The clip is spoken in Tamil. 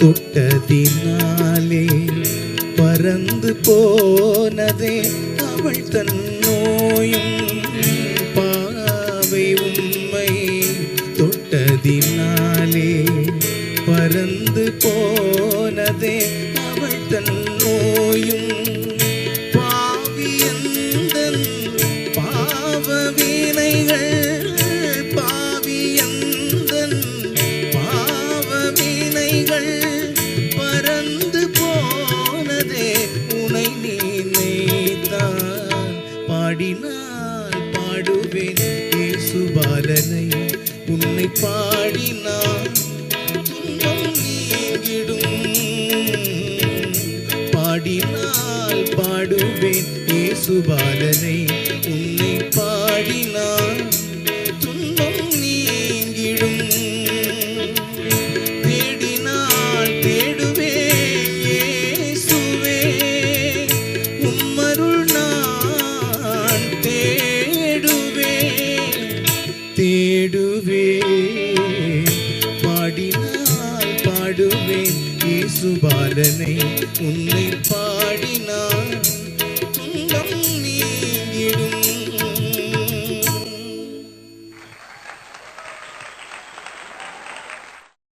தொட்டதினாலே பறந்து போனதே அவள் தன் நோயும் பாவை. உம்மை தொட்டதினாலே பறந்து போனதே அவள் தன் நோயும் பாவியந்தன் பாவ வீணைகள். பாவியந்தன் பாவ வீணைகள் பறந்து போனதே உனை நினைத்தான். பாடினால் பாடுவேன் இயேசுபாலனை, உன்னை பாடினால் துன்பம் நீங்கிடும். பாடினால் பாடுவேன் இயேசுபாலனை, உன்னை பாடினால் துன்பம் நீங்கிடும். தேடினால் தேடுவேன் இயேசுவே, உம்மருள் நான் தேடுவேன் தேடுவேன். பாடினால் பாடுவேன் இயேசுபாலனை, உன்னை பாடினால்